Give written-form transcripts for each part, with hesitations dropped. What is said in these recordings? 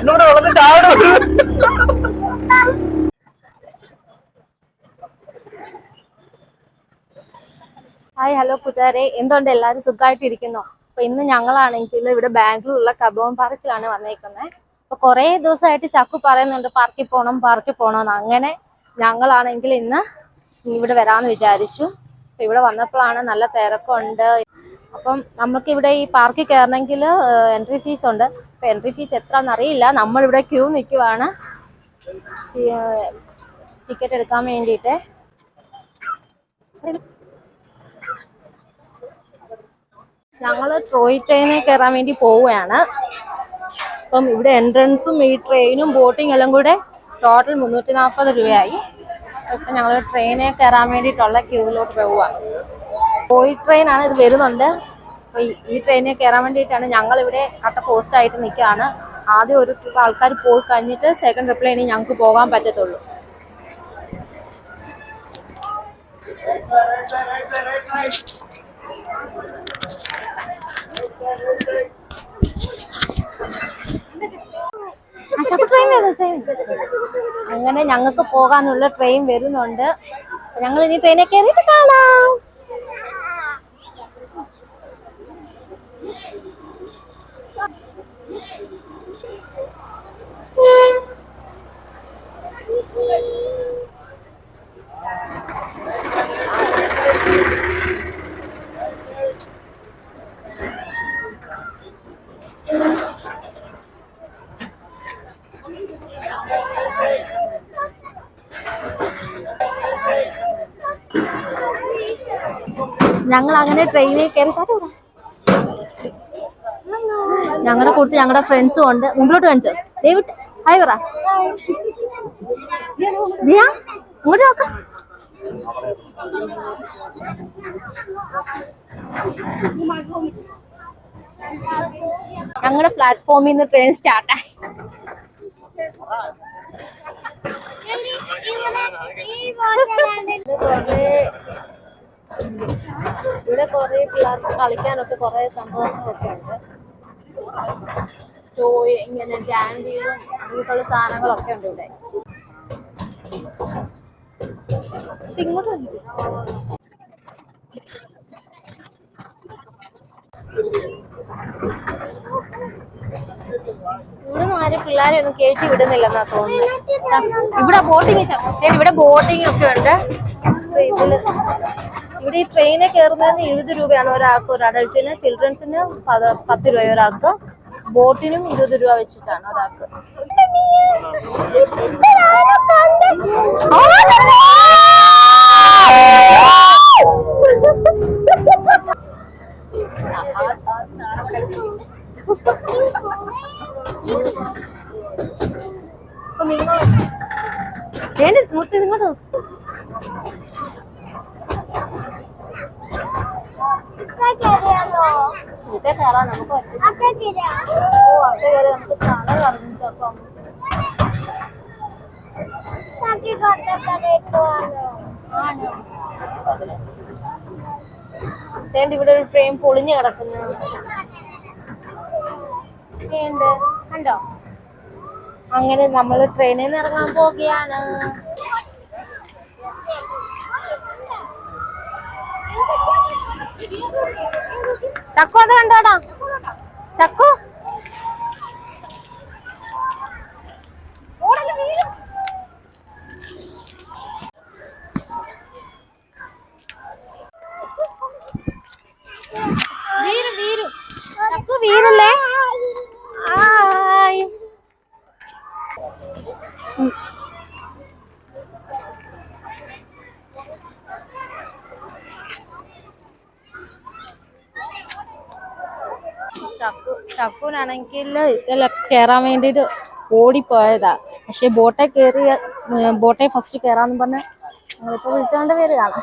കണ്ണൂടെ വളർന്ന് ചാടും. Hi, hello കൂട്ടുകാരെ, എന്തുകൊണ്ട് എല്ലാവരും സുഖമായിട്ടിരിക്കുന്നു? അപ്പൊ ഇന്ന് ഞങ്ങളാണെങ്കിൽ ഇവിടെ ബാംഗ്ലൂരിലുള്ള കബോൺ പാർക്കിലാണ് വന്നേക്കുന്നത്. അപ്പൊ കുറെ ദിവസമായിട്ട് ചക്കു പറയുന്നുണ്ട് പാർക്കിൽ പോകണമെന്ന്. അങ്ങനെ ഞങ്ങളാണെങ്കിൽ ഇന്ന് ഇവിടെ വരാമെന്ന് വിചാരിച്ചു. അപ്പൊ ഇവിടെ വന്നപ്പോഴാണ് നല്ല തിരക്കുണ്ട്. അപ്പം നമുക്ക് ഇവിടെ ഈ പാർക്കിൽ കയറണമെങ്കിൽ എൻട്രി ഫീസ് ഉണ്ട്. അപ്പൊ എൻട്രി ഫീസ് എത്രയാണെന്ന് അറിയില്ല. നമ്മളിവിടെ ക്യൂ നിൽക്കുവാണ് ടിക്കറ്റ് എടുക്കാൻ വേണ്ടിയിട്ട്. ഞങ്ങള് ടോയ് ട്രെയിനിൽ കയറാൻ വേണ്ടി പോവുകയാണ്. അപ്പം ഇവിടെ എൻട്രൻസും ഈ ട്രെയിനും ബോട്ടിങ് എല്ലാം കൂടെ ടോട്ടൽ 340 രൂപയായി. ഇപ്പം ഞങ്ങൾ ട്രെയിനിൽ കയറാൻ വേണ്ടിയിട്ടുള്ള ക്യൂവിലോട്ട് പോവുകയാണ്. ടോയ് ട്രെയിനാണ് ഇത് വരുന്നുണ്ട്. അപ്പോൾ ഈ ട്രെയിനിൽ കയറാൻ വേണ്ടിയിട്ടാണ് ഞങ്ങളിവിടെ കട്ട പോസ്റ്റായിട്ട് നിൽക്കുകയാണ്. ആദ്യം ഒരു ട്രിപ്പ് ആൾക്കാർ പോയി കഴിഞ്ഞിട്ട് സെക്കൻഡ് ട്രിപ്പിൽ ഇനി ഞങ്ങൾക്ക് പോകാൻ പറ്റത്തുള്ളൂ. അങ്ങനെ ഞങ്ങൾക്ക് പോകാനുള്ള ട്രെയിൻ വരുന്നുണ്ട്. ഞങ്ങൾ ഇനി ട്രെയിനിൽ കയറിയിട്ട് കാണാം. ഞങ്ങൾ അങ്ങനെ ട്രെയിനിൽ കയറി. ഞങ്ങളുടെ കൂട്ടത്തിൽ ഞങ്ങളുടെ ഫ്രണ്ട്സും ഉണ്ട്. മുമ്പിലോട്ട് കാണിച്ചോ ഡേവിഡ്, ഹായ് പറ. ഇങ്ങോട്ട് നോക്കാം. ഞങ്ങളുടെ പ്ലാറ്റ്ഫോമിൽ നിന്ന് ട്രെയിൻ സ്റ്റാർട്ടായി. ഇവിടെ കുറെ പിള്ളേർക്ക് കളിക്കാനൊക്കെ കുറെ സംഭവങ്ങളൊക്കെ ഉണ്ട്. ടോയ്, ഇങ്ങനെ ക്യാൻഡീസും അങ്ങനെയുള്ള സാധനങ്ങളൊക്കെ ഉണ്ട് ഇവിടെ. ഇങ്ങോട്ട് ഇവിടുന്ന് ആരും പിള്ളേരെ ഒന്നും കയറ്റി വിടുന്നില്ലെന്നാ തോന്നുന്നത്. ഇവിടെ ബോട്ടിങ് ഒക്കെ ഉണ്ട്. ഇവിടെ ഈ ട്രെയിനിൽ കയറുന്നതിന് 20 രൂപയാണ് ഒരാൾക്ക്, ഒരു അഡൽട്ടിന്. ചിൽഡ്രൻസിന് 10 രൂപ ഒരാൾക്ക്. ബോട്ടിനും 20 രൂപ വെച്ചിട്ടാണ് ഒരാൾക്ക്. മുത്ത് ഇങ്ങോട്ട് ഇതേ കയറാൻ നമുക്ക് പറ്റും. അവിടെ കയറി നമുക്ക് തല കറങ്ങിച്ചു. അപ്പം ഇവിടെ ഒരു ട്രെയിൻ പൊളിഞ്ഞു കിടക്കുന്നു കണ്ടോ. അങ്ങനെ നമ്മൾ ട്രെയിനിൽ നിന്ന് ഇറങ്ങാൻ പോവുകയാണ്. ചക്കു അത് കണ്ടോടാ. ചക്കു ചക്കു വീരല്ലേ. ചക്കുനാണെങ്കിൽ ഇതിലൊക്കെ കയറാൻ വേണ്ടിട്ട് ഓടിപ്പോയതാ. പക്ഷെ ബോട്ടെ ഫസ്റ്റ് കയറാന്ന് പറഞ്ഞ് ഞങ്ങളിപ്പോ വിളിച്ചോണ്ട് വരികയാണ്.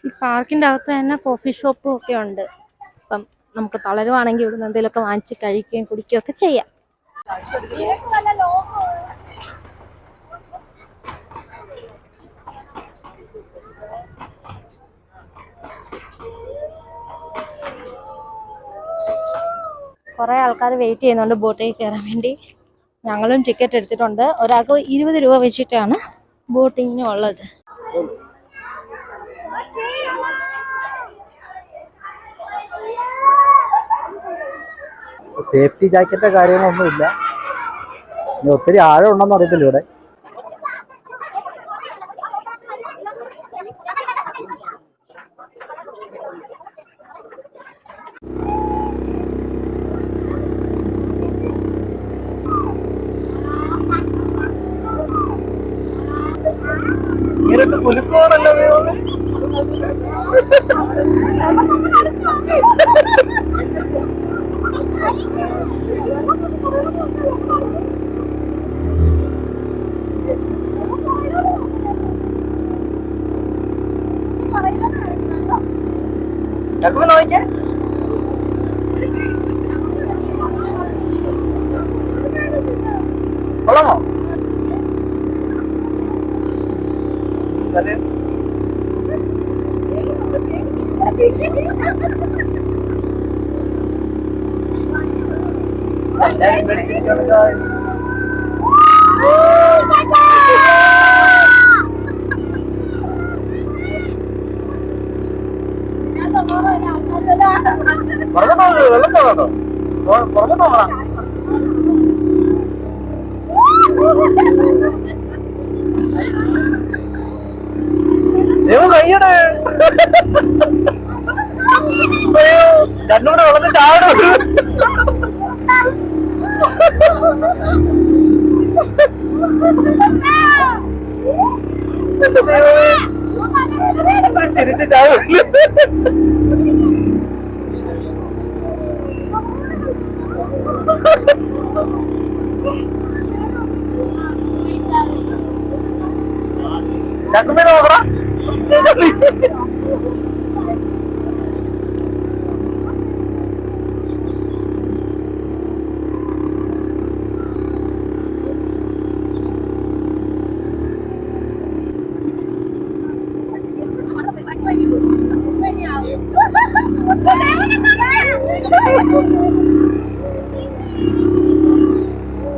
ഈ പാർക്കിന്റെ അകത്ത് തന്നെ കോഫി ഷോപ്പും ഒക്കെ ഉണ്ട്. അപ്പം നമുക്ക് തളരുവാണെങ്കിൽ ഇവിടുന്ന് എന്തെങ്കിലുമൊക്കെ വാങ്ങിച്ച് കഴിക്കുകയും കുടിക്കുകയും ഒക്കെ ചെയ്യാം. കുറെ ആൾക്കാർ വെയിറ്റ് ചെയ്യുന്നുണ്ട് ബോട്ടിൽ കയറാൻ വേണ്ടി. ഞങ്ങളും ടിക്കറ്റ് എടുത്തിട്ടുണ്ട്. ഒരാൾക്ക് 20 രൂപ വെച്ചിട്ടാണ് ബോട്ടിങ്ങിന് ഉള്ളത്. സേഫ്റ്റി ജാക്കറ്റോ കാര്യങ്ങളൊന്നും ഇല്ല. ഒത്തിരി ആഴം ഉണ്ടെന്ന് അറിയത്തില്ല ഇവിടെ. കൊള്ളാമോ? കയ്യട് രണ്ടുകൂടെ വെള്ളത്തിൽ ചാടും. ചിരിച്ച് ചാടില്ല. ചക്കുമ്പി നോക്കടാ.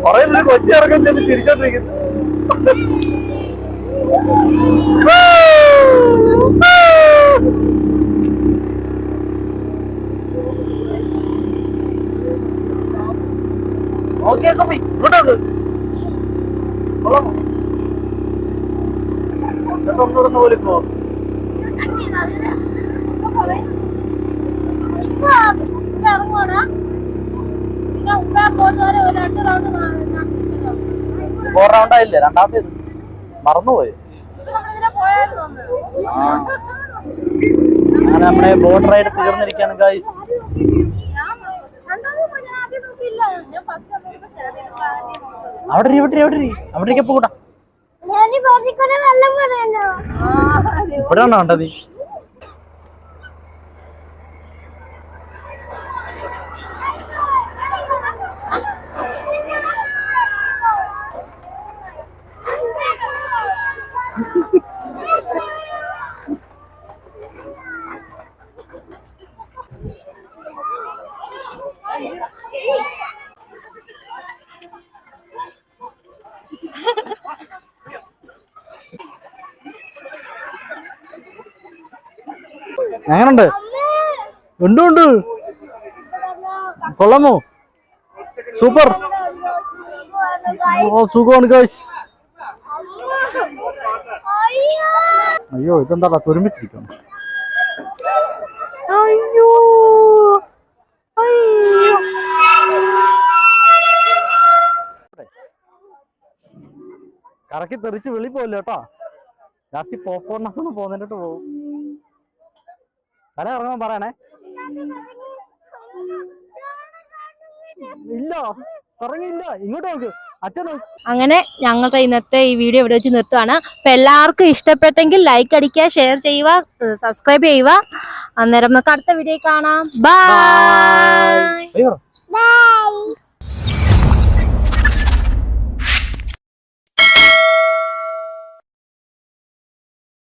കൊറേ കൊച്ചിറക്കം ചെന്ന് ചിരിച്ചോണ്ടിരിക്കുന്നു. ഇങ്ങോട്ടുണ്ട് ഒന്നുകൂടെ പോലെ പോ. ഫോർ റൗണ്ട് ആയില്ലേ? രണ്ടാമത്തേത് മറന്നുപോയി. അങ്ങനെ നമ്മുടെ ബോട്ട് റൈഡ് തീർന്നിരിക്കുകയാണ് ഗൈസ്. അവിടെ അവിടേക്ക് പോകണ്ട. ഇവിടെ ആണോ കണ്ടത്? എങ്ങനുണ്ട്? ഉണ്ട്. കൊള്ളാമോ? സൂപ്പർ. സുഖമാണ് ഗൈസ്. അയ്യോ ഇതെന്താ തുരുമ്പിച്ചിരിക്കണം. അയ്യോ കറക്കി തെറിച്ച് വെളി പോവല്ലോ കേട്ടോ. ലാസ്റ്റ് പോപ്കോണിനകത്തൊന്ന് പോന്നിട്ട് പോകും. തല ഇറങ്ങാൻ പറയണേ. ഇല്ല ഇറങ്ങിയില്ല. ഇങ്ങോട്ട് നോക്ക്. അച്ഛനോ അങ്ങനെ ഞങ്ങളുടെ ഇന്നത്തെ ഈ വീഡിയോ ഇവിടെ വെച്ച് നിർത്തുവാണ്. അപ്പൊ എല്ലാവർക്കും ഇഷ്ടപ്പെട്ടെങ്കിൽ ലൈക്ക് അടിക്കുക, ഷെയർ ചെയ്യുക, സബ്സ്ക്രൈബ് ചെയ്യുക. അന്നേരം നമുക്ക് അടുത്ത വീഡിയോ കാണാം. ബൈ. ബൈ.